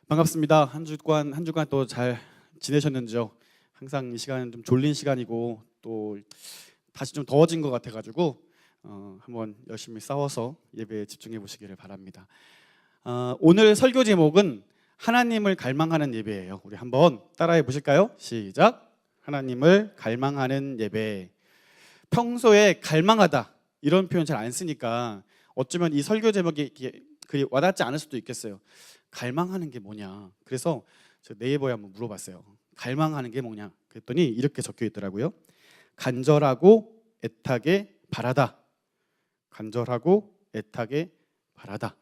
반갑습니다. 한 주간 또 잘 지내셨는지요? 항상 이 시간은 좀 졸린 시간이고 또 다시 좀 더워진 것 같아가지고 한번 열심히 싸워서 예배에 집중해 보시기를 바랍니다. 오늘 설교 제목은 하나님을 갈망하는 예배예요. 우리 한번 따라해 보실까요? 시작. 하나님을 갈망하는 예배. 평소에 갈망하다 이런 표현 잘 안 쓰니까 어쩌면 이 설교 제목이 그리 와닿지 않을 수도 있겠어요. 갈망하는 게 뭐냐? 그래서 저 네이버에 한번 물어봤어요. 갈망하는 게 뭐냐? 그랬더니 이렇게 적혀 있더라고요. 간절하고 애타게 바라다. 간절하고 애타게 바라다.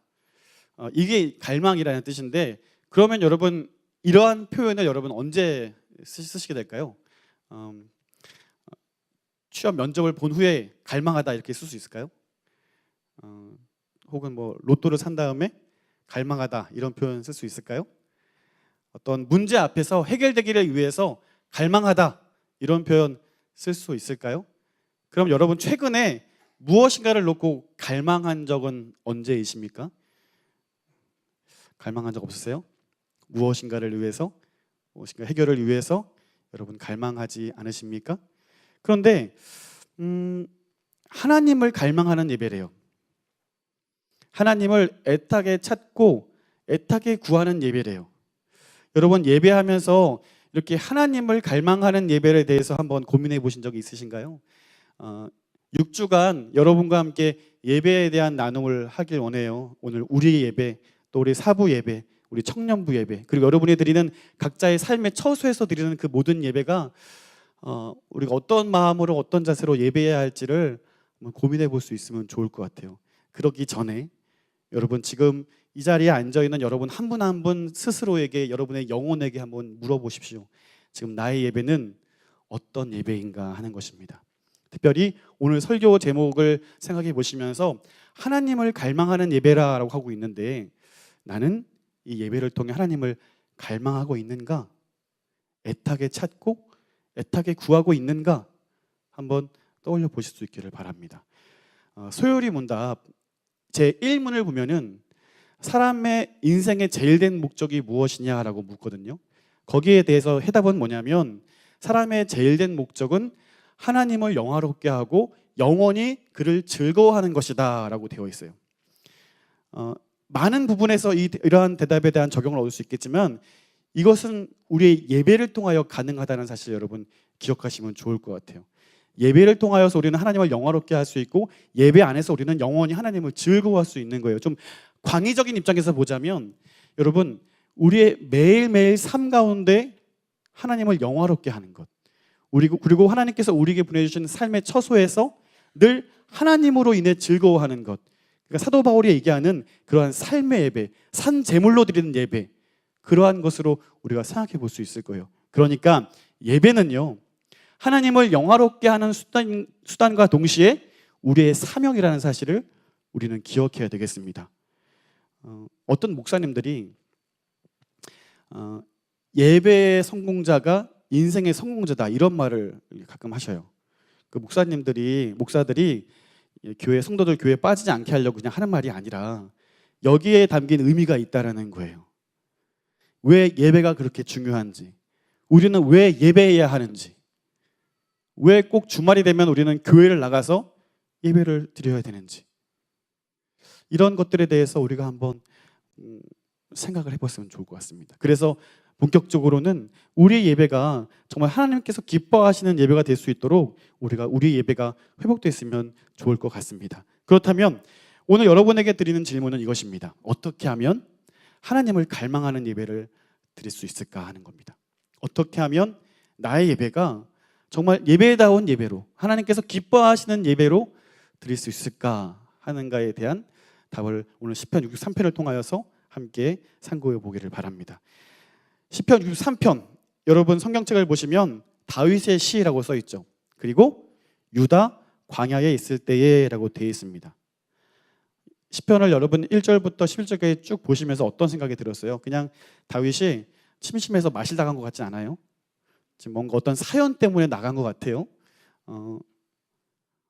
이게 갈망이라는 뜻인데, 그러면 여러분 이러한 표현을 여러분 언제 쓰시게 될까요? 취업 면접을 본 후에 갈망하다 이렇게 쓸 수 있을까요? 혹은 뭐 로또를 산 다음에 갈망하다 이런 표현 쓸 수 있을까요? 어떤 문제 앞에서 해결되기를 위해서 갈망하다 이런 표현 쓸 수 있을까요? 그럼 여러분 최근에 무엇인가를 놓고 갈망한 적은 언제이십니까? 갈망한 적 없으세요? 무엇인가를 위해서, 무엇인가 해결을 위해서 여러분 갈망하지 않으십니까? 그런데 하나님을 갈망하는 예배래요. 하나님을 애타게 찾고 애타게 구하는 예배래요. 여러분 예배하면서 이렇게 하나님을 갈망하는 예배에 대해서 한번 고민해 보신 적이 있으신가요? 6주간 여러분과 함께 예배에 대한 나눔을 하길 원해요. 오늘 우리 예배, 또 우리 사부 예배, 우리 청년부 예배, 그리고 여러분이 드리는 각자의 삶의 처소에서 드리는 그 모든 예배가 우리가 어떤 마음으로 어떤 자세로 예배해야 할지를 한번 고민해 볼 수 있으면 좋을 것 같아요. 그러기 전에 여러분 지금 이 자리에 앉아있는 여러분 한 분 한 분 스스로에게, 여러분의 영혼에게 한번 물어보십시오. 지금 나의 예배는 어떤 예배인가 하는 것입니다. 특별히 오늘 설교 제목을 생각해 보시면서 하나님을 갈망하는 예배라고 하고 있는데, 나는 이 예배를 통해 하나님을 갈망하고 있는가? 애타게 찾고 애타게 구하고 있는가? 한번 떠올려 보실 수 있기를 바랍니다. 소요리 문답 제1문을 보면은 사람의 인생의 제일 된 목적이 무엇이냐라고 묻거든요. 거기에 대해서 해답은 뭐냐면, 사람의 제일 된 목적은 하나님을 영화롭게 하고 영원히 그를 즐거워하는 것이다 라고 되어 있어요. 많은 부분에서 이러한 대답에 대한 적용을 얻을 수 있겠지만, 이것은 우리의 예배를 통하여 가능하다는 사실 여러분 기억하시면 좋을 것 같아요. 예배를 통하여서 우리는 하나님을 영화롭게 할 수 있고, 예배 안에서 우리는 영원히 하나님을 즐거워할 수 있는 거예요. 좀 광의적인 입장에서 보자면, 여러분 우리의 매일매일 삶 가운데 하나님을 영화롭게 하는 것, 그리고 하나님께서 우리에게 보내주신 삶의 처소에서 늘 하나님으로 인해 즐거워하는 것, 그러니까 사도 바울이 얘기하는 그러한 삶의 예배, 산 제물로 드리는 예배, 그러한 것으로 우리가 생각해 볼 수 있을 거예요. 그러니까 예배는요, 하나님을 영화롭게 하는 수단과 동시에 우리의 사명이라는 사실을 우리는 기억해야 되겠습니다. 어떤 목사님들이 예배의 성공자가 인생의 성공자다 이런 말을 가끔 하셔요. 그 목사들이 교회 성도들 교회에 빠지지 않게 하려고 그냥 하는 말이 아니라 여기에 담긴 의미가 있다라는 거예요. 왜 예배가 그렇게 중요한지, 우리는 왜 예배해야 하는지, 왜 꼭 주말이 되면 우리는 교회를 나가서 예배를 드려야 되는지, 이런 것들에 대해서 우리가 한번 생각을 해봤으면 좋을 것 같습니다. 그래서 본격적으로는 우리의 예배가 정말 하나님께서 기뻐하시는 예배가 될 수 있도록 우리 예배가 회복됐으면 좋을 것 같습니다. 그렇다면 오늘 여러분에게 드리는 질문은 이것입니다. 어떻게 하면 하나님을 갈망하는 예배를 드릴 수 있을까 하는 겁니다. 어떻게 하면 나의 예배가 정말 예배다운 예배로, 하나님께서 기뻐하시는 예배로 드릴 수 있을까 하는가에 대한 답을 오늘 시편 63편을 통하여서 함께 상고해 보기를 바랍니다. 시편 63편, 여러분 성경책을 보시면 다윗의 시라고 써 있죠. 그리고 유다 광야에 있을 때에 라고 되어 있습니다. 시편을 여러분 1절부터 11절까지 쭉 보시면서 어떤 생각이 들었어요? 그냥 다윗이 심심해서 마실 나간 것 같지 않아요? 지금 뭔가 어떤 사연 때문에 나간 것 같아요.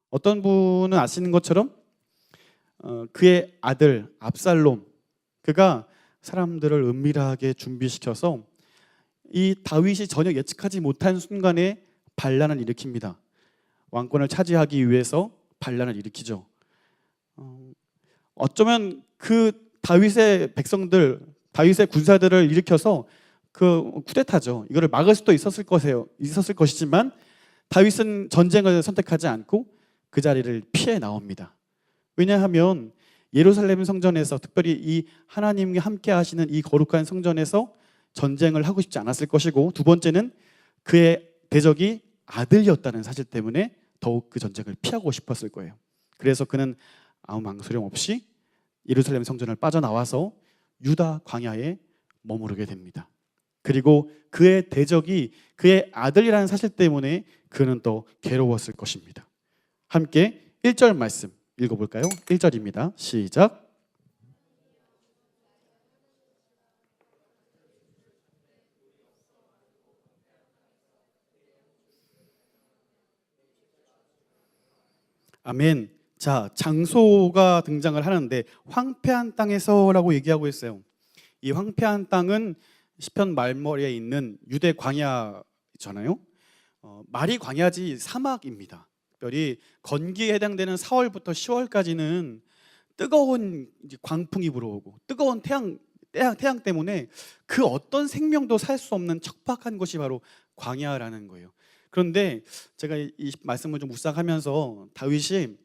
어떤 분은 아시는 것처럼 그의 아들 압살롬, 그가 사람들을 은밀하게 준비시켜서 이 다윗이 전혀 예측하지 못한 순간에 반란을 일으킵니다. 왕권을 차지하기 위해서 반란을 일으키죠. 어쩌면 그 다윗의 백성들, 다윗의 군사들을 일으켜서 그 쿠데타죠. 이거를 막을 수도 있었을 것이지만 다윗은 전쟁을 선택하지 않고 그 자리를 피해 나옵니다. 왜냐하면 예루살렘 성전에서, 특별히 이 하나님과 함께 하시는 이 거룩한 성전에서 전쟁을 하고 싶지 않았을 것이고, 두 번째는 그의 대적이 아들이었다는 사실 때문에 더욱 그 전쟁을 피하고 싶었을 거예요. 그래서 그는 아무 망설임 없이 예루살렘 성전을 빠져나와서 유다 광야에 머무르게 됩니다. 그리고 그의 대적이 그의 아들이라는 사실 때문에 그는 더 괴로웠을 것입니다. 함께 1절 말씀 읽어볼까요? 1절입니다. 시작. 아멘. 자, 장소가 등장을 하는데 황폐한 땅에서라고 얘기하고 있어요. 이 황폐한 땅은 시편 말머리에 있는 유대 광야잖아요. 말이 광야지 사막입니다. 특별히 건기에 해당되는 4월부터 10월까지는 뜨거운 광풍이 불어오고 뜨거운 태양 때문에 그 어떤 생명도 살 수 없는 척박한 곳이 바로 광야라는 거예요. 그런데 제가 이 말씀을 좀 묵상하면서 다윗이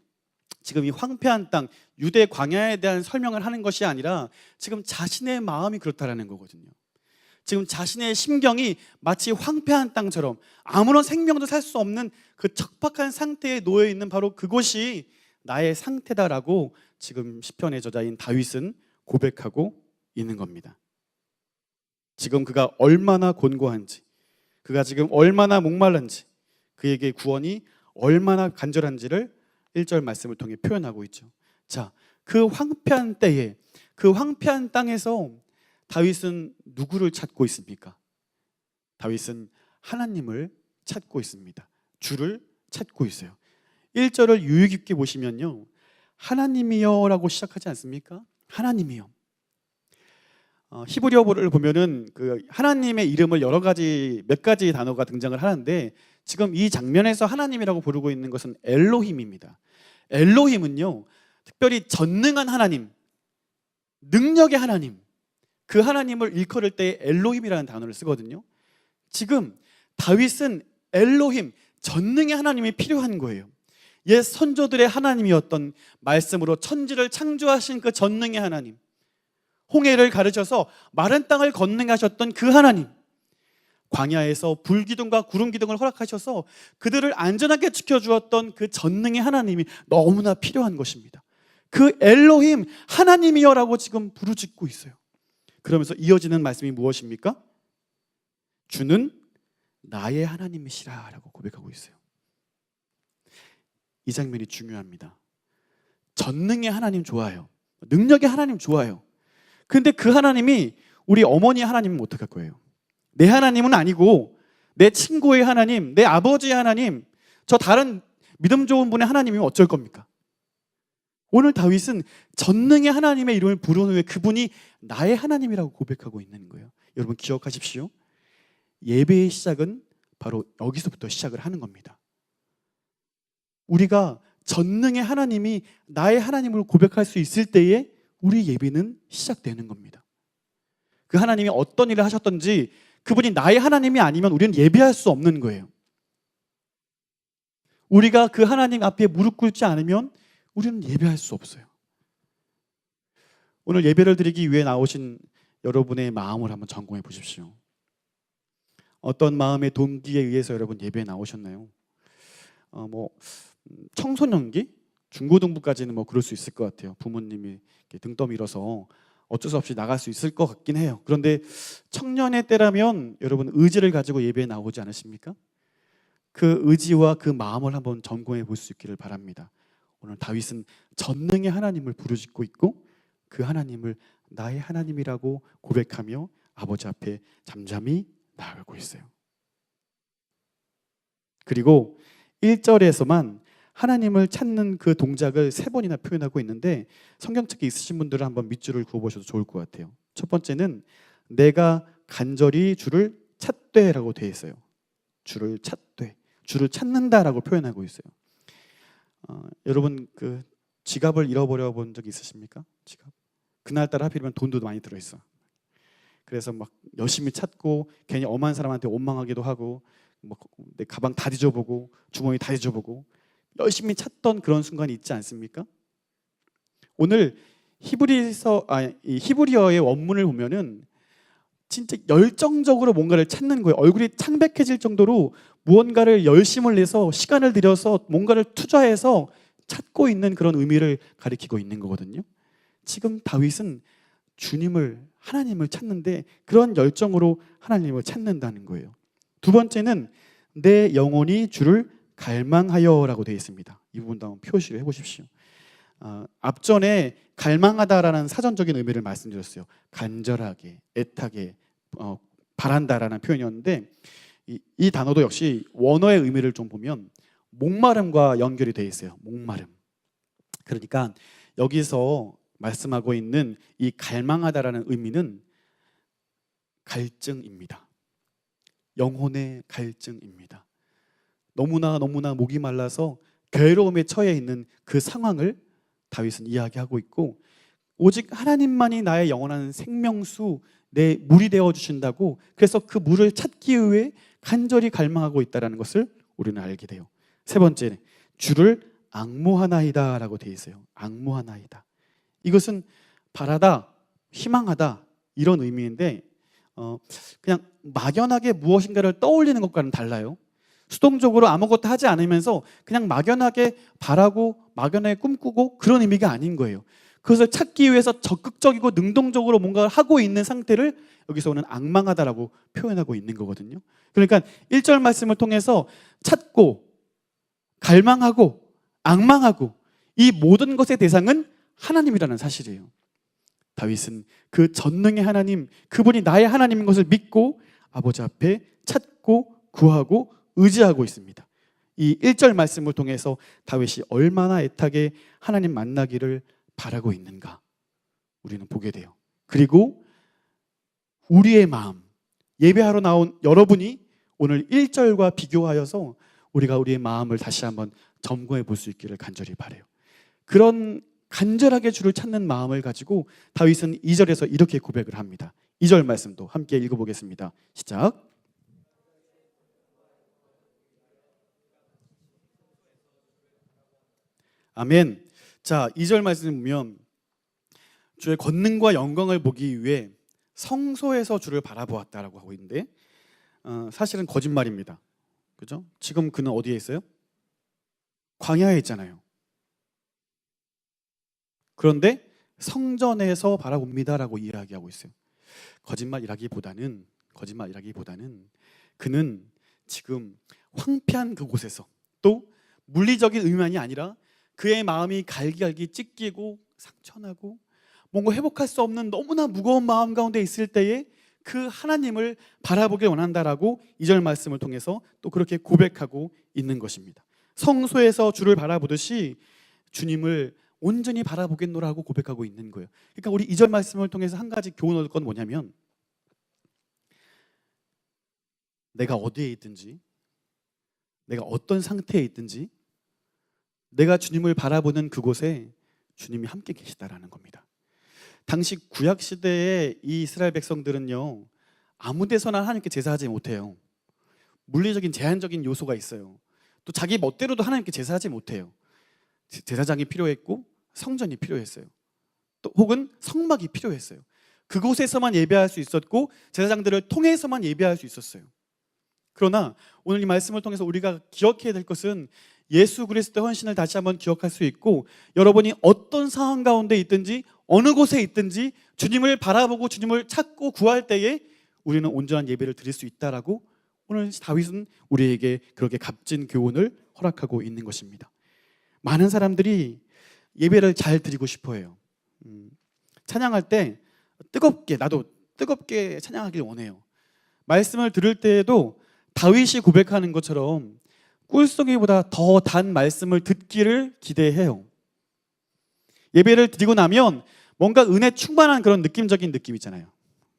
지금 이 황폐한 땅, 유대 광야에 대한 설명을 하는 것이 아니라 지금 자신의 마음이 그렇다라는 거거든요. 지금 자신의 심경이 마치 황폐한 땅처럼 아무런 생명도 살 수 없는 그 척박한 상태에 놓여 있는 바로 그곳이 나의 상태다라고 지금 시편의 저자인 다윗은 고백하고 있는 겁니다. 지금 그가 얼마나 곤고한지, 그가 지금 얼마나 목말른지, 그에게 구원이 얼마나 간절한지를 1절 말씀을 통해 표현하고 있죠. 자, 그 황폐한 때에, 그 황폐한 땅에서 다윗은 누구를 찾고 있습니까? 다윗은 하나님을 찾고 있습니다. 주를 찾고 있어요. 1절을 유의 깊게 보시면요, 하나님이여 라고 시작하지 않습니까? 하나님이여. 히브리어를 보면은 그 하나님의 이름을 몇 가지 단어가 등장을 하는데, 지금 이 장면에서 하나님이라고 부르고 있는 것은 엘로힘입니다. 엘로힘은요, 특별히 전능한 하나님, 능력의 하나님, 그 하나님을 일컬을 때 엘로힘이라는 단어를 쓰거든요. 지금 다윗은 엘로힘, 전능의 하나님이 필요한 거예요. 옛 선조들의 하나님이었던 말씀으로 천지를 창조하신 그 전능의 하나님, 홍해를 가르셔서 마른 땅을 건너게 하셨던 그 하나님, 광야에서 불기둥과 구름기둥을 허락하셔서 그들을 안전하게 지켜주었던 그 전능의 하나님이 너무나 필요한 것입니다. 그 엘로힘, 하나님이여라고 지금 부르짖고 있어요. 그러면서 이어지는 말씀이 무엇입니까? 주는 나의 하나님이시라 라고 고백하고 있어요. 이 장면이 중요합니다. 전능의 하나님 좋아요. 능력의 하나님 좋아요. 그런데 그 하나님이 우리 어머니 하나님은 어떡할 거예요? 내 하나님은 아니고 내 친구의 하나님, 내 아버지의 하나님, 저 다른 믿음 좋은 분의 하나님이면 어쩔 겁니까? 오늘 다윗은 전능의 하나님의 이름을 부른 후에 그분이 나의 하나님이라고 고백하고 있는 거예요. 여러분 기억하십시오. 예배의 시작은 바로 여기서부터 시작을 하는 겁니다. 우리가 전능의 하나님이 나의 하나님을 고백할 수 있을 때에 우리 예배는 시작되는 겁니다. 그 하나님이 어떤 일을 하셨던지 그분이 나의 하나님이 아니면 우리는 예배할 수 없는 거예요. 우리가 그 하나님 앞에 무릎 꿇지 않으면 우리는 예배할 수 없어요. 오늘 예배를 드리기 위해 나오신 여러분의 마음을 한번 점검해 보십시오. 어떤 마음의 동기에 의해서 여러분 예배에 나오셨나요? 청소년기? 중고등부까지는 그럴 수 있을 것 같아요. 부모님이 등 떠밀어서 어쩔 수 없이 나갈 수 있을 것 같긴 해요. 그런데 청년의 때라면 여러분 의지를 가지고 예배에 나오지 않으십니까? 그 의지와 그 마음을 한번 점검해 볼 수 있기를 바랍니다. 오늘 다윗은 전능의 하나님을 부르짖고 있고 그 하나님을 나의 하나님이라고 고백하며 아버지 앞에 잠잠히 나아가고 있어요. 그리고 1절에서만 하나님을 찾는 그 동작을 3번이나 표현하고 있는데 성경책에 있으신 분들은 한번 밑줄을 그어보셔도 좋을 것 같아요. 첫 번째는 내가 간절히 주를 찾되라고 되어 있어요. 주를 찾되, 주를 찾는다라고 표현하고 있어요. 여러분 그 지갑을 잃어버려 본 적 있으십니까? 지갑. 그날따라 하필이면 돈도 많이 들어있어. 그래서 막 열심히 찾고 괜히 엄한 사람한테 원망하기도 하고 내 가방 다 뒤져보고 주머니 다 뒤져보고 열심히 찾던 그런 순간이 있지 않습니까? 오늘 히브리어의 원문을 보면은 진짜 열정적으로 뭔가를 찾는 거예요. 얼굴이 창백해질 정도로 무언가를 열심을 내서 시간을 들여서 뭔가를 투자해서 찾고 있는 그런 의미를 가리키고 있는 거거든요. 지금 다윗은 주님을, 하나님을 찾는데 그런 열정으로 하나님을 찾는다는 거예요. 두 번째는 내 영혼이 주를 갈망하여라고 되어 있습니다. 이 부분도 한번 표시를 해보십시오. 앞전에 갈망하다라는 사전적인 의미를 말씀드렸어요. 간절하게, 애타게, 바란다라는 표현이었는데 이 단어도 역시 원어의 의미를 좀 보면 목마름과 연결이 되어 있어요. 목마름. 그러니까 여기서 말씀하고 있는 이 갈망하다라는 의미는 갈증입니다. 영혼의 갈증입니다. 너무나 목이 말라서 괴로움에 처해 있는 그 상황을 다윗은 이야기하고 있고 오직 하나님만이 나의 영원한 생명수, 내 물이 되어 주신다고 그래서 그 물을 찾기 위해 간절히 갈망하고 있다는 것을 우리는 알게 돼요. 세 번째, 주를 앙모하나이다 라고 되어 있어요. 앙모하나이다. 이것은 바라다, 희망하다 이런 의미인데 그냥 막연하게 무엇인가를 떠올리는 것과는 달라요. 수동적으로 아무것도 하지 않으면서 그냥 막연하게 바라고 막연하게 꿈꾸고 그런 의미가 아닌 거예요. 그것을 찾기 위해서 적극적이고 능동적으로 뭔가를 하고 있는 상태를 여기서 오는 앙망하다라고 표현하고 있는 거거든요. 그러니까 1절 말씀을 통해서 찾고 갈망하고 앙망하고 이 모든 것의 대상은 하나님이라는 사실이에요. 다윗은 그 전능의 하나님, 그분이 나의 하나님인 것을 믿고 아버지 앞에 찾고 구하고 의지하고 있습니다. 이 1절 말씀을 통해서 다윗이 얼마나 애타게 하나님 만나기를 바라고 있는가 우리는 보게 돼요. 그리고 우리의 마음, 예배하러 나온 여러분이 오늘 1절과 비교하여서 우리가 우리의 마음을 다시 한번 점검해 볼 수 있기를 간절히 바라요. 그런 간절하게 주를 찾는 마음을 가지고 다윗은 2절에서 이렇게 고백을 합니다. 2절 말씀도 함께 읽어보겠습니다. 시작. 아멘. 자, 2절 말씀 보면 주의 권능과 영광을 보기 위해 성소에서 주를 바라보았다라고 하고 있는데 사실은 거짓말입니다. 그죠? 지금 그는 어디에 있어요? 광야에 있잖아요. 그런데 성전에서 바라봅니다라고 이야기하고 있어요. 거짓말이라기보다는 그는 지금 황폐한 그곳에서 또 물리적인 의미만이 아니라 그의 마음이 갈기갈기 찢기고 상처나고 뭔가 회복할 수 없는 너무나 무거운 마음 가운데 있을 때에 그 하나님을 바라보길 원한다라고 2절 말씀을 통해서 또 그렇게 고백하고 있는 것입니다. 성소에서 주를 바라보듯이 주님을 온전히 바라보겠노라고 고백하고 있는 거예요. 그러니까 우리 2절 말씀을 통해서 한 가지 교훈 얻을 건 뭐냐면 내가 어디에 있든지 내가 어떤 상태에 있든지 내가 주님을 바라보는 그곳에 주님이 함께 계시다라는 겁니다. 당시 구약 시대의 이 이스라엘 백성들은요 아무 데서나 하나님께 제사하지 못해요. 물리적인 제한적인 요소가 있어요. 또 자기 멋대로도 하나님께 제사하지 못해요. 제사장이 필요했고 성전이 필요했어요. 또 혹은 성막이 필요했어요. 그곳에서만 예배할 수 있었고 제사장들을 통해서만 예배할 수 있었어요. 그러나 오늘 이 말씀을 통해서 우리가 기억해야 될 것은 예수 그리스도의 헌신을 다시 한번 기억할 수 있고 여러분이 어떤 상황 가운데 있든지 어느 곳에 있든지 주님을 바라보고 주님을 찾고 구할 때에 우리는 온전한 예배를 드릴 수 있다라고 오늘 다윗은 우리에게 그렇게 값진 교훈을 허락하고 있는 것입니다. 많은 사람들이 예배를 잘 드리고 싶어 해요. 찬양할 때 나도 뜨겁게 찬양하길 원해요. 말씀을 들을 때에도 다윗이 고백하는 것처럼 꿀송이보다 더 단 말씀을 듣기를 기대해요. 예배를 드리고 나면 뭔가 은혜 충만한 그런 느낌적인 느낌 있잖아요.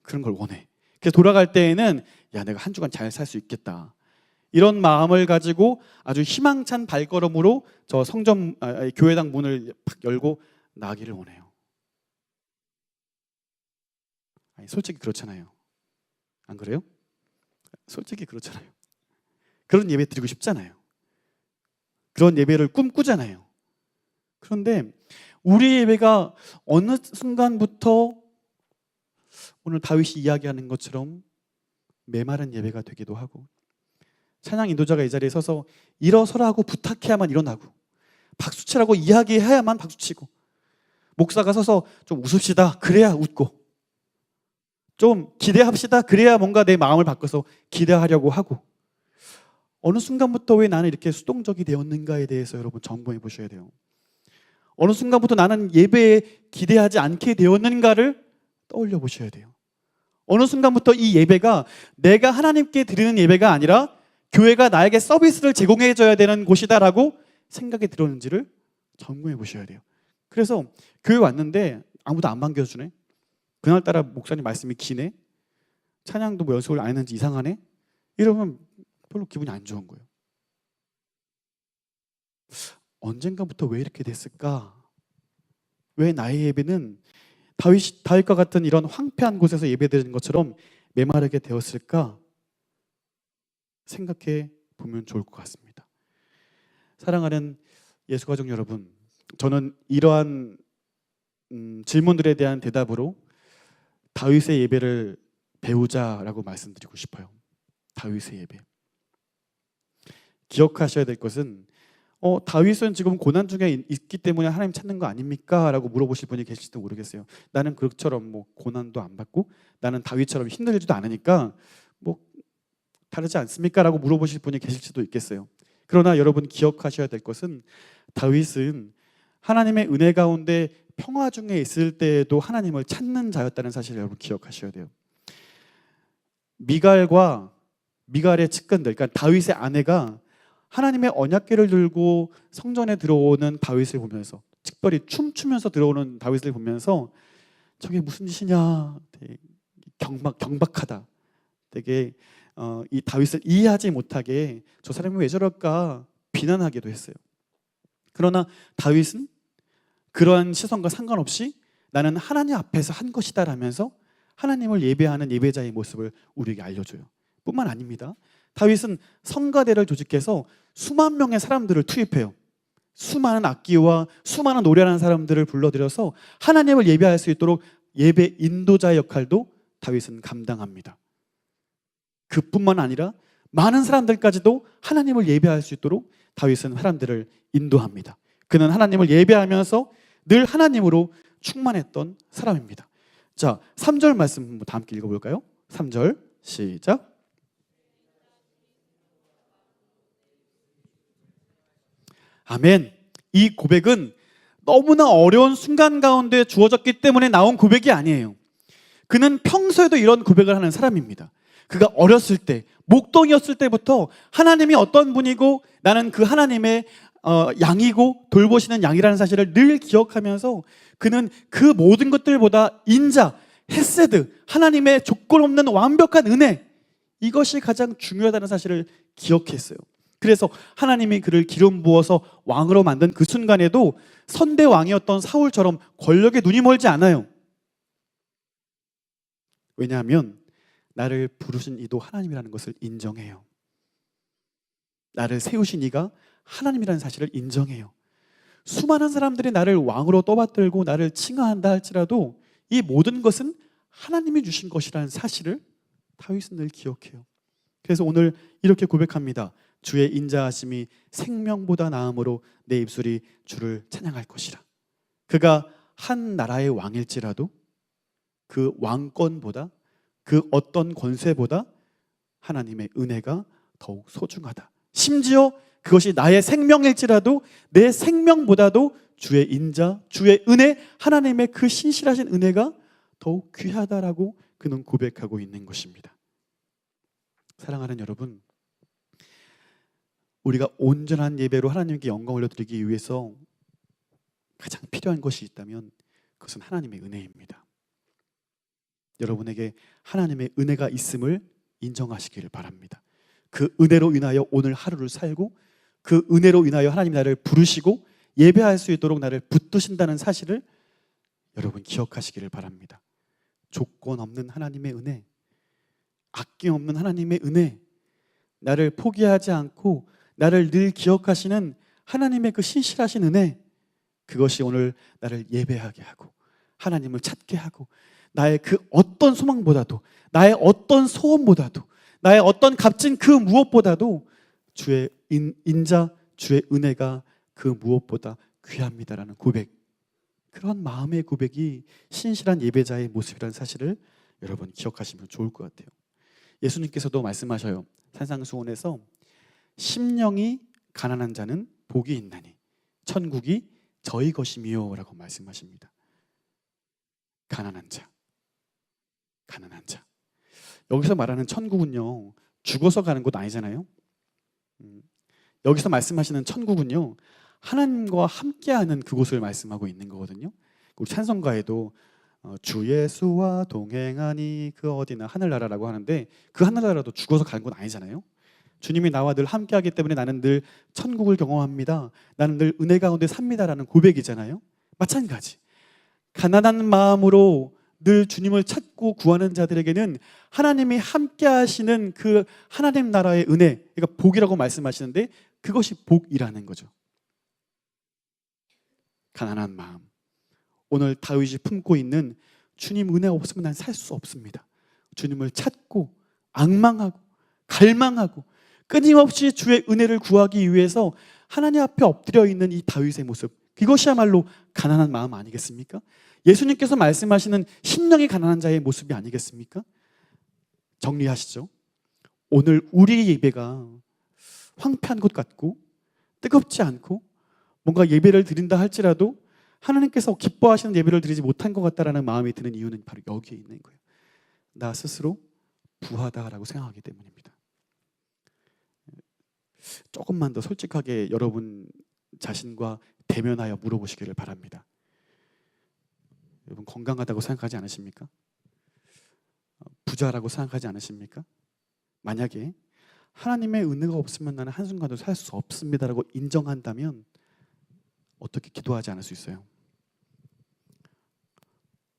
그런 걸 원해. 그래서 돌아갈 때에는 야, 내가 한 주간 잘 살 수 있겠다. 이런 마음을 가지고 아주 희망찬 발걸음으로 저 교회당 문을 팍 열고 나가기를 원해요. 아니, 솔직히 그렇잖아요. 안 그래요? 솔직히 그렇잖아요. 그런 예배 드리고 싶잖아요. 그런 예배를 꿈꾸잖아요. 그런데 우리 예배가 어느 순간부터 오늘 다윗이 이야기하는 것처럼 메마른 예배가 되기도 하고, 찬양 인도자가 이 자리에 서서 일어서라고 부탁해야만 일어나고, 박수치라고 이야기해야만 박수치고, 목사가 서서 좀 웃읍시다 그래야 웃고, 좀 기대합시다 그래야 뭔가 내 마음을 바꿔서 기대하려고 하고, 어느 순간부터 왜 나는 이렇게 수동적이 되었는가에 대해서 여러분 점검해 보셔야 돼요. 어느 순간부터 나는 예배에 기대하지 않게 되었는가를 떠올려 보셔야 돼요. 어느 순간부터 이 예배가 내가 하나님께 드리는 예배가 아니라 교회가 나에게 서비스를 제공해 줘야 되는 곳이다라고 생각이 들었는지를 점검해 보셔야 돼요. 그래서 교회 왔는데 아무도 안 반겨주네. 그날따라 목사님 말씀이 기네. 찬양도 뭐 연습을 안 했는지 이상하네. 이러면 별로 기분이 안 좋은 거예요. 언젠가부터 왜 이렇게 됐을까? 왜 나의 예배는 다윗과 같은 이런 황폐한 곳에서 예배드리는 것처럼 메마르게 되었을까? 생각해 보면 좋을 것 같습니다. 사랑하는 예수가족 여러분, 저는 이러한 질문들에 대한 대답으로 다윗의 예배를 배우자라고 말씀드리고 싶어요. 다윗의 예배. 기억하셔야 될 것은 다윗은 지금 고난 중에 있기 때문에 하나님 찾는 거 아닙니까? 라고 물어보실 분이 계실지도 모르겠어요. 나는 그처럼 뭐 고난도 안 받고 나는 다윗처럼 힘들지도 않으니까 뭐 다르지 않습니까? 라고 물어보실 분이 계실지도 있겠어요. 그러나 여러분 기억하셔야 될 것은 다윗은 하나님의 은혜 가운데 평화 중에 있을 때에도 하나님을 찾는 자였다는 사실을 여러분 기억하셔야 돼요. 미갈의 측근들, 그러니까 다윗의 아내가 하나님의 언약궤를 들고 성전에 들어오는 다윗을 보면서, 특별히 춤추면서 들어오는 다윗을 보면서 저게 무슨 짓이냐, 되게 경박하다, 되게 이 다윗을 이해하지 못하게 저 사람이 왜 저럴까 비난하기도 했어요. 그러나 다윗은 그러한 시선과 상관없이 나는 하나님 앞에서 한 것이다 라면서 하나님을 예배하는 예배자의 모습을 우리에게 알려줘요. 뿐만 아닙니다. 다윗은 성가대를 조직해서 수만 명의 사람들을 투입해요. 수많은 악기와 수많은 노래하는 사람들을 불러들여서 하나님을 예배할 수 있도록 예배 인도자의 역할도 다윗은 감당합니다. 그뿐만 아니라 많은 사람들까지도 하나님을 예배할 수 있도록 다윗은 사람들을 인도합니다. 그는 하나님을 예배하면서 늘 하나님으로 충만했던 사람입니다. 자, 3절 말씀 다 함께 읽어볼까요? 3절 시작. 아멘. 이 고백은 너무나 어려운 순간 가운데 주어졌기 때문에 나온 고백이 아니에요. 그는 평소에도 이런 고백을 하는 사람입니다. 그가 어렸을 때, 목동이었을 때부터 하나님이 어떤 분이고 나는 그 하나님의 양이고 돌보시는 양이라는 사실을 늘 기억하면서 그는 그 모든 것들보다 인자, 헤세드, 하나님의 조건 없는 완벽한 은혜, 이것이 가장 중요하다는 사실을 기억했어요. 그래서 하나님이 그를 기름 부어서 왕으로 만든 그 순간에도 선대 왕이었던 사울처럼 권력에 눈이 멀지 않아요. 왜냐하면 나를 부르신 이도 하나님이라는 것을 인정해요. 나를 세우신 이가 하나님이라는 사실을 인정해요. 수많은 사람들이 나를 왕으로 떠받들고 나를 칭하한다 할지라도 이 모든 것은 하나님이 주신 것이라는 사실을 다윗은 늘 기억해요. 그래서 오늘 이렇게 고백합니다. 주의 인자하심이 생명보다 나음으로 내 입술이 주를 찬양할 것이라. 그가 한 나라의 왕일지라도 그 왕권보다, 그 어떤 권세보다 하나님의 은혜가 더욱 소중하다. 심지어 그것이 나의 생명일지라도 내 생명보다도 주의 인자, 주의 은혜, 하나님의 그 신실하신 은혜가 더욱 귀하다라고 그는 고백하고 있는 것입니다. 사랑하는 여러분, 우리가 온전한 예배로 하나님께 영광을 올려드리기 위해서 가장 필요한 것이 있다면 그것은 하나님의 은혜입니다. 여러분에게 하나님의 은혜가 있음을 인정하시기를 바랍니다. 그 은혜로 인하여 오늘 하루를 살고 그 은혜로 인하여 하나님이 나를 부르시고 예배할 수 있도록 나를 붙드신다는 사실을 여러분 기억하시기를 바랍니다. 조건 없는 하나님의 은혜, 아낌없는 하나님의 은혜, 나를 포기하지 않고 나를 늘 기억하시는 하나님의 그 신실하신 은혜, 그것이 오늘 나를 예배하게 하고 하나님을 찾게 하고 나의 그 어떤 소망보다도, 나의 어떤 소원보다도, 나의 어떤 값진 그 무엇보다도 주의 인자, 주의 은혜가 그 무엇보다 귀합니다라는 고백, 그런 마음의 고백이 신실한 예배자의 모습이라는 사실을 여러분 기억하시면 좋을 것 같아요. 예수님께서도 말씀하셔요. 산상수훈에서 심령이 가난한 자는 복이 있나니 천국이 저희 것이미요 라고 말씀하십니다. 가난한 자, 가난한 자. 여기서 말하는 천국은요, 죽어서 가는 곳 아니잖아요. 여기서 말씀하시는 천국은요, 하나님과 함께하는 그곳을 말씀하고 있는 거거든요. 우리 찬송가에도 주 예수와 동행하니 그 어디나 하늘나라라고 하는데, 그 하늘나라도 죽어서 가는 곳 아니잖아요. 주님이 나와 늘 함께하기 때문에 나는 늘 천국을 경험합니다, 나는 늘 은혜 가운데 삽니다라는 고백이잖아요. 마찬가지, 가난한 마음으로 늘 주님을 찾고 구하는 자들에게는 하나님이 함께하시는 그 하나님 나라의 은혜, 그러니까 복이라고 말씀하시는데 그것이 복이라는 거죠. 가난한 마음, 오늘 다윗이 품고 있는 주님 은혜 없으면 난 살 수 없습니다. 주님을 찾고 앙망하고 갈망하고 끊임없이 주의 은혜를 구하기 위해서 하나님 앞에 엎드려 있는 이 다윗의 모습, 이것이야말로 가난한 마음 아니겠습니까? 예수님께서 말씀하시는 심령이 가난한 자의 모습이 아니겠습니까? 정리하시죠. 오늘 우리 예배가 황폐한 것 같고 뜨겁지 않고 뭔가 예배를 드린다 할지라도 하나님께서 기뻐하시는 예배를 드리지 못한 것 같다라는 마음이 드는 이유는 바로 여기에 있는 거예요. 나 스스로 부하다라고 생각하기 때문입니다. 조금만 더 솔직하게 여러분 자신과 대면하여 물어보시기를 바랍니다. 여러분 건강하다고 생각하지 않으십니까? 부자라고 생각하지 않으십니까? 만약에 하나님의 은혜가 없으면 나는 한순간도 살 수 없습니다라고 인정한다면 어떻게 기도하지 않을 수 있어요?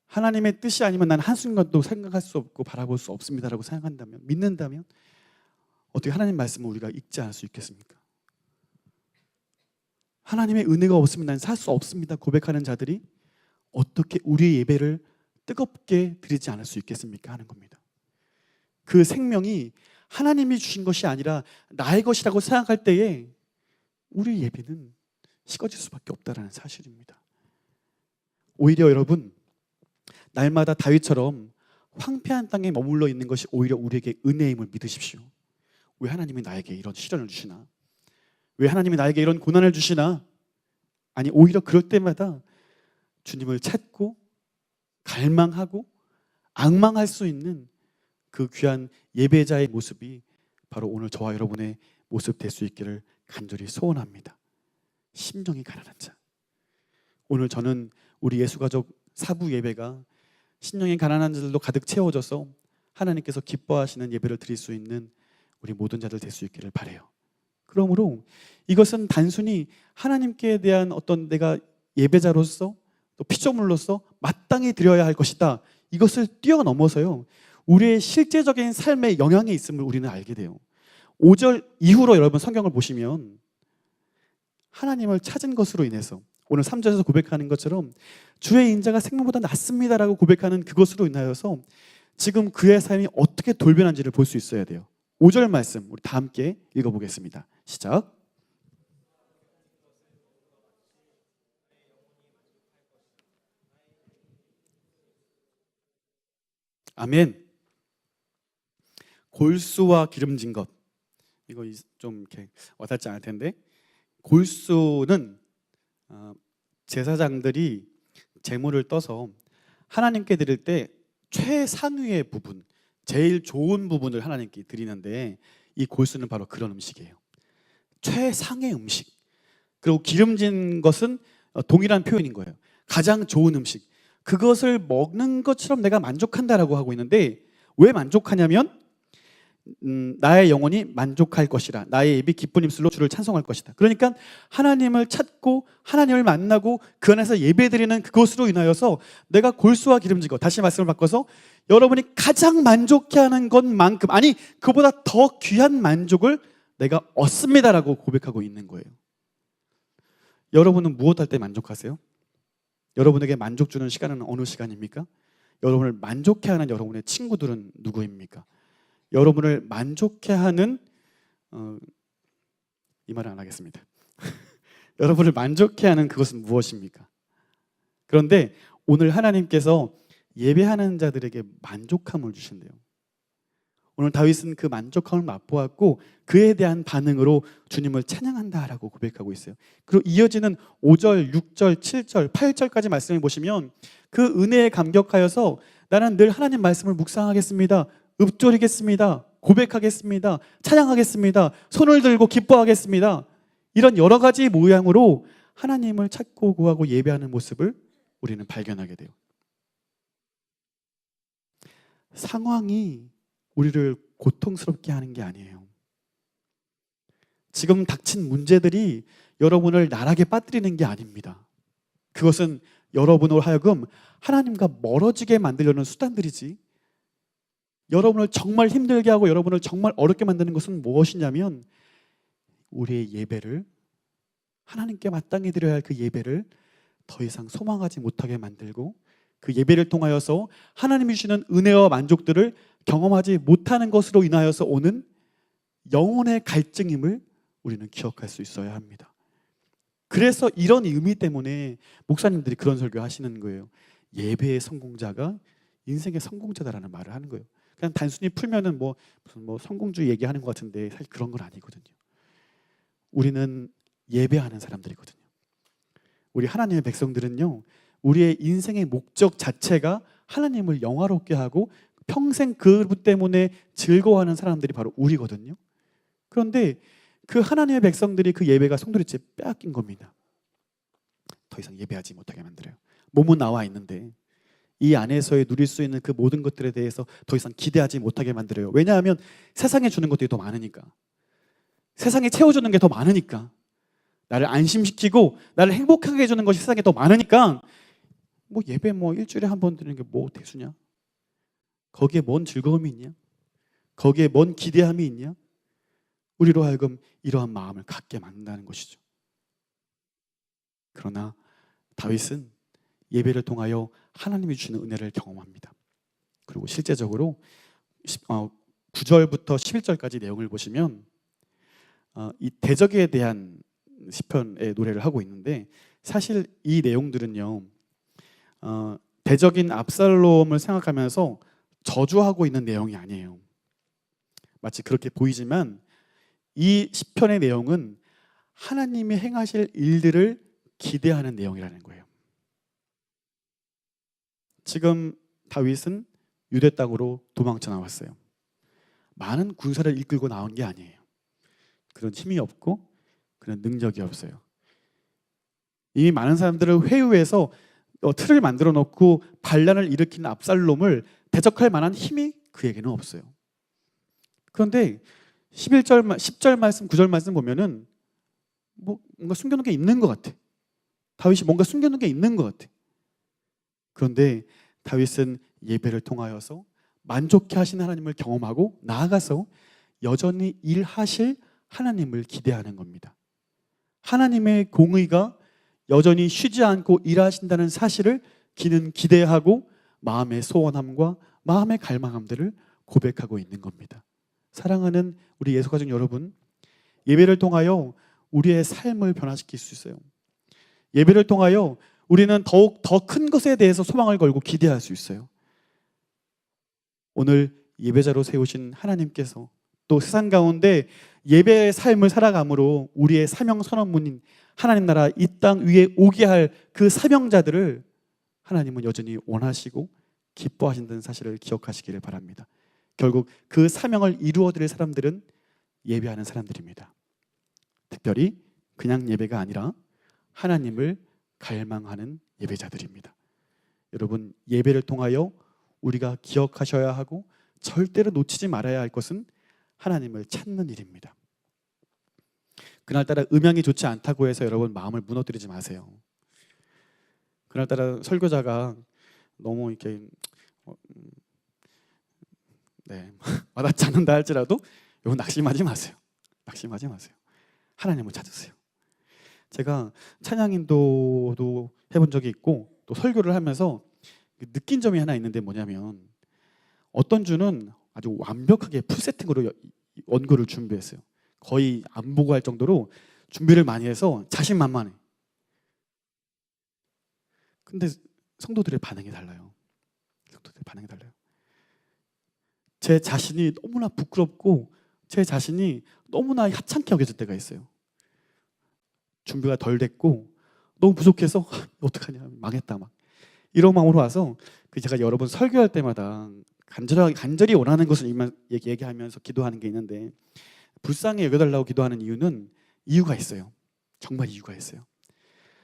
하나님의 뜻이 아니면 나는 한순간도 생각할 수 없고 바라볼 수 없습니다라고 생각한다면, 믿는다면 어떻게 하나님 말씀을 우리가 읽지 않을 수 있겠습니까? 하나님의 은혜가 없으면 나는 살 수 없습니다 고백하는 자들이 어떻게 우리의 예배를 뜨겁게 드리지 않을 수 있겠습니까? 하는 겁니다. 그 생명이 하나님이 주신 것이 아니라 나의 것이라고 생각할 때에 우리 예배는 식어질 수밖에 없다는 사실입니다. 오히려 여러분, 날마다 다윗처럼 황폐한 땅에 머물러 있는 것이 오히려 우리에게 은혜임을 믿으십시오. 왜 하나님이 나에게 이런 시련을 주시나? 왜 하나님이 나에게 이런 고난을 주시나? 아니, 오히려 그럴 때마다 주님을 찾고 갈망하고 앙망할 수 있는 그 귀한 예배자의 모습이 바로 오늘 저와 여러분의 모습 될 수 있기를 간절히 소원합니다. 심령이 가난한 자. 오늘 저는 우리 예수가족 사부 예배가 심령이 가난한 자들로 가득 채워져서 하나님께서 기뻐하시는 예배를 드릴 수 있는 우리 모든 자들 될 수 있기를 바라요. 그러므로 이것은 단순히 하나님께 대한 어떤 내가 예배자로서 또 피조물로서 마땅히 드려야 할 것이다, 이것을 뛰어넘어서요, 우리의 실제적인 삶에 영향이 있음을 우리는 알게 돼요. 5절 이후로 여러분 성경을 보시면 하나님을 찾은 것으로 인해서 오늘 3절에서 고백하는 것처럼 주의 인자가 생명보다 낫습니다라고 고백하는 그것으로 인하여서 지금 그의 삶이 어떻게 돌변한지를 볼 수 있어야 돼요. 5절 말씀 우리 다 함께 읽어보겠습니다. 시작. 아멘. 골수와 기름진 것, 이거 좀 이렇게 와닿지 않을 텐데, 골수는 제사장들이 제물을 떠서 하나님께 드릴 때 최상위의 부분, 제일 좋은 부분을 하나님께 드리는데, 이 골수는 바로 그런 음식이에요. 최상의 음식. 그리고 기름진 것은 동일한 표현인 거예요. 가장 좋은 음식. 그것을 먹는 것처럼 내가 만족한다라고 하고 있는데, 왜 만족하냐면 나의 영혼이 만족할 것이라, 나의 입이 기쁜 입술로 주를 찬송할 것이다. 그러니까 하나님을 찾고 하나님을 만나고 그 안에서 예배드리는 그것으로 인하여서 내가 골수와 기름지고, 다시 말씀을 바꿔서 여러분이 가장 만족해하는 것만큼, 아니 그보다 더 귀한 만족을 내가 얻습니다라고 고백하고 있는 거예요. 여러분은 무엇 할 때 만족하세요? 여러분에게 만족 주는 시간은 어느 시간입니까? 여러분을 만족해하는 여러분의 친구들은 누구입니까? 여러분을 만족해하는 이 말은 안 하겠습니다. 여러분을 만족해하는 그것은 무엇입니까? 그런데 오늘 하나님께서 예배하는 자들에게 만족함을 주신대요. 오늘 다윗은 그 만족함을 맛보았고 그에 대한 반응으로 주님을 찬양한다라고 고백하고 있어요. 그리고 이어지는 5절, 6절, 7절, 8절까지 말씀을 보시면 그 은혜에 감격하여서 나는 늘 하나님 말씀을 묵상하겠습니다, 읊조리겠습니다, 고백하겠습니다, 찬양하겠습니다, 손을 들고 기뻐하겠습니다, 이런 여러 가지 모양으로 하나님을 찾고 구하고 예배하는 모습을 우리는 발견하게 돼요. 상황이 우리를 고통스럽게 하는 게 아니에요. 지금 닥친 문제들이 여러분을 나락에 빠뜨리는 게 아닙니다. 그것은 여러분으로 하여금 하나님과 멀어지게 만들려는 수단들이지, 여러분을 정말 힘들게 하고 여러분을 정말 어렵게 만드는 것은 무엇이냐면 우리의 예배를, 하나님께 마땅히 드려야 할 그 예배를 더 이상 소망하지 못하게 만들고 그 예배를 통하여서 하나님이 주시는 은혜와 만족들을 경험하지 못하는 것으로 인하여서 오는 영혼의 갈증임을 우리는 기억할 수 있어야 합니다. 그래서 이런 의미 때문에 목사님들이 그런 설교 하시는 거예요. 예배의 성공자가 인생의 성공자다라는 말을 하는 거예요. 그냥 단순히 풀면은 무슨 성공주의 얘기하는 것 같은데 사실 그런 건 아니거든요. 우리는 예배하는 사람들이거든요. 우리 하나님의 백성들은요, 우리의 인생의 목적 자체가 하나님을 영화롭게 하고 평생 그분 때문에 즐거워하는 사람들이 바로 우리거든요. 그런데 그 하나님의 백성들이 그 예배가 성도리째 빼앗긴 겁니다. 더 이상 예배하지 못하게 만들어요. 몸은 나와 있는데 이 안에서의 누릴 수 있는 그 모든 것들에 대해서 더 이상 기대하지 못하게 만들어요. 왜냐하면 세상에 주는 것들이 더 많으니까, 세상에 채워주는 게 더 많으니까, 나를 안심시키고 나를 행복하게 해주는 것이 세상에 더 많으니까 예배 일주일에 한 번 드리는 게 대수냐? 거기에 뭔 즐거움이 있냐? 거기에 뭔 기대함이 있냐? 우리로 하여금 이러한 마음을 갖게 만든다는 것이죠. 그러나 다윗은 예배를 통하여 하나님이 주시는 은혜를 경험합니다. 그리고 실제적으로 9절부터 11절까지 내용을 보시면 이 대적에 대한 시편의 노래를 하고 있는데, 사실 이 내용들은요, 대적인 압살롬을 생각하면서 저주하고 있는 내용이 아니에요. 마치 그렇게 보이지만 이 시편의 내용은 하나님이 행하실 일들을 기대하는 내용이라는 거예요. 지금 다윗은 유대 땅으로 도망쳐 나왔어요. 많은 군사를 이끌고 나온 게 아니에요. 그런 힘이 없고 그런 능력이 없어요. 이미 많은 사람들을 회유해서 틀을 만들어 놓고 반란을 일으킨 압살롬을 대적할 만한 힘이 그에게는 없어요. 그런데 10절 말씀, 9절 말씀 보면은 뭔가 숨겨놓은 게 있는 것 같아. 다윗이 뭔가 숨겨놓은 게 있는 것 같아. 그런데 다윗은 예배를 통하여서 만족해 하신 하나님을 경험하고 나아가서 여전히 일하실 하나님을 기대하는 겁니다. 하나님의 공의가 여전히 쉬지 않고 일하신다는 사실을 그는 기대하고 마음의 소원함과 마음의 갈망함들을 고백하고 있는 겁니다. 사랑하는 우리 예수가족 여러분, 예배를 통하여 우리의 삶을 변화시킬 수 있어요. 예배를 통하여 우리는 더욱 더 큰 것에 대해서 소망을 걸고 기대할 수 있어요. 오늘 예배자로 세우신 하나님께서 또 세상 가운데 예배의 삶을 살아감으로 우리의 사명 선언문인 하나님 나라 이 땅 위에 오게 할 그 사명자들을 하나님은 여전히 원하시고 기뻐하신다는 사실을 기억하시기를 바랍니다. 결국 그 사명을 이루어드릴 사람들은 예배하는 사람들입니다. 특별히 그냥 예배가 아니라 하나님을 갈망하는 예배자들입니다. 여러분, 예배를 통하여 우리가 기억하셔야 하고 절대로 놓치지 말아야 할 것은 하나님을 찾는 일입니다. 그날따라 음향이 좋지 않다고 해서 여러분 마음을 무너뜨리지 마세요. 그날따라 설교자가 너무 이렇게 와닿지 않는다 할지라도 여러분 낙심하지 마세요. 낙심하지 마세요. 하나님을 찾으세요. 제가 찬양인도도 해본 적이 있고 또 설교를 하면서 느낀 점이 하나 있는데 뭐냐면 어떤 주는 아주 완벽하게 풀세팅으로 원고를 준비했어요. 거의 안 보고 할 정도로 준비를 많이 해서 자신만만해. 근데 성도들의 반응이 달라요. 성도들의 반응이 달라요. 제 자신이 너무나 부끄럽고 제 자신이 너무나 하찮게 여겨질 때가 있어요. 준비가 덜 됐고 너무 부족해서 어떡하냐, 망했다 막 이런 마음으로 와서 제가 여러 번 설교할 때마다 간절히 원하는 것을 얘기하면서 기도하는 게 있는데 불쌍히 여겨달라고 기도하는 이유는 이유가 있어요. 정말 이유가 있어요.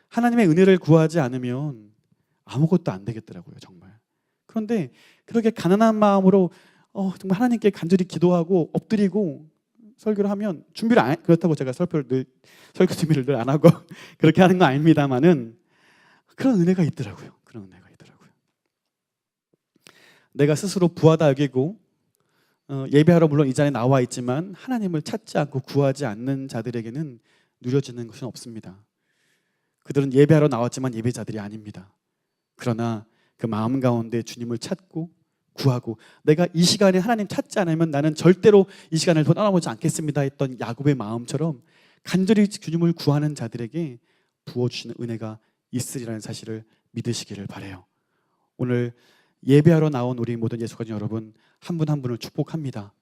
하나님의 은혜를 구하지 않으면 아무것도 안 되겠더라고요. 정말. 그런데 그렇게 가난한 마음으로 정말 하나님께 간절히 기도하고 엎드리고 설교를 하면 그렇다고 제가 설교 준비를 늘 안 하고 그렇게 하는 거 아닙니다만은 그런 은혜가 있더라고요. 그런 은혜가 있더라고요. 내가 스스로 부하다 여기고 예배하러 물론 이 자리에 나와 있지만 하나님을 찾지 않고 구하지 않는 자들에게는 누려지는 것은 없습니다. 그들은 예배하러 나왔지만 예배자들이 아닙니다. 그러나 그 마음 가운데 주님을 찾고 구하고 내가 이 시간에 하나님 찾지 않으면 나는 절대로 이 시간을 떠나보지 않겠습니다 했던 야곱의 마음처럼 간절히 주님을 구하는 자들에게 부어주시는 은혜가 있으리라는 사실을 믿으시기를 바라요. 오늘 예배하러 나온 우리 모든 예수가족 여러분 한 분 한 분을 축복합니다.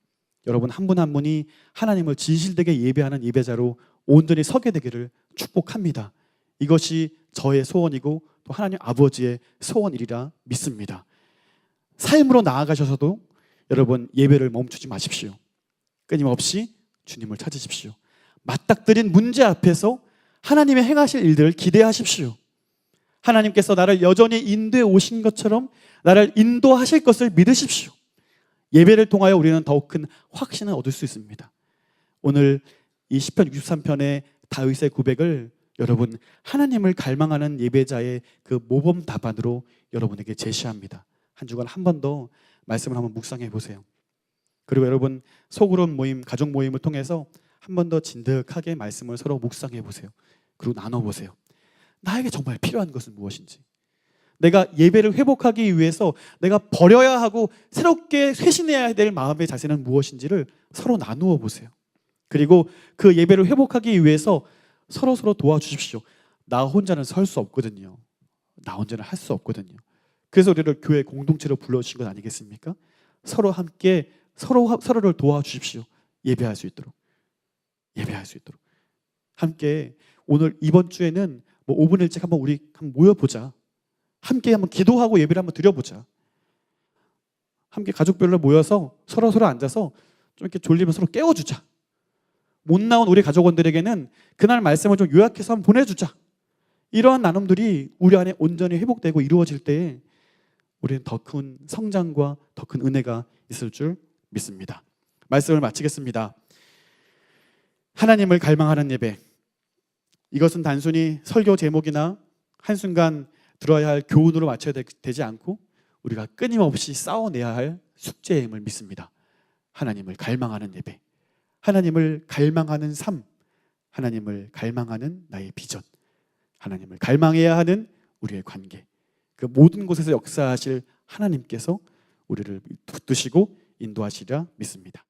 여러분 한 분 한 분이 하나님을 진실되게 예배하는 예배자로 온전히 서게 되기를 축복합니다. 이것이 저의 소원이고 또 하나님 아버지의 소원이리라 믿습니다. 삶으로 나아가셔서도 여러분 예배를 멈추지 마십시오. 끊임없이 주님을 찾으십시오. 맞닥뜨린 문제 앞에서 하나님의 행하실 일들을 기대하십시오. 하나님께서 나를 여전히 인도해 오신 것처럼 나를 인도하실 것을 믿으십시오. 예배를 통하여 우리는 더욱 큰 확신을 얻을 수 있습니다. 오늘 이 시편 63편의 다윗의 고백을 여러분 하나님을 갈망하는 예배자의 그 모범 답안으로 여러분에게 제시합니다. 한 주간 한 번 더 말씀을 한번 묵상해 보세요. 그리고 여러분 소그룹 모임, 가족 모임을 통해서 한 번 더 진득하게 말씀을 서로 묵상해 보세요. 그리고 나눠 보세요. 나에게 정말 필요한 것은 무엇인지, 내가 예배를 회복하기 위해서 내가 버려야 하고 새롭게 쇄신해야 될 마음의 자세는 무엇인지를 서로 나누어 보세요. 그리고 그 예배를 회복하기 위해서 서로 도와주십시오. 나 혼자는 설 수 없거든요. 나 혼자는 할 수 없거든요. 그래서 우리를 교회 공동체로 불러주신 것 아니겠습니까? 서로 함께 서로를 도와주십시오. 예배할 수 있도록. 예배할 수 있도록. 함께 오늘 이번 주에는 5분 일찍 한번 우리 모여보자. 함께 한번 기도하고 예배를 한번 드려보자. 함께 가족별로 모여서 서로 앉아서 좀 이렇게 졸리면 서로 깨워주자. 못 나온 우리 가족원들에게는 그날 말씀을 좀 요약해서 한번 보내주자. 이러한 나눔들이 우리 안에 온전히 회복되고 이루어질 때 우리는 더 큰 성장과 더 큰 은혜가 있을 줄 믿습니다. 말씀을 마치겠습니다. 하나님을 갈망하는 예배, 이것은 단순히 설교 제목이나 한순간 들어야 할 교훈으로 맞춰야 되지 않고 우리가 끊임없이 싸워내야 할 숙제임을 믿습니다. 하나님을 갈망하는 예배, 하나님을 갈망하는 삶, 하나님을 갈망하는 나의 비전, 하나님을 갈망해야 하는 우리의 관계, 그 모든 곳에서 역사하실 하나님께서 우리를 붙드시고 인도하시리라 믿습니다.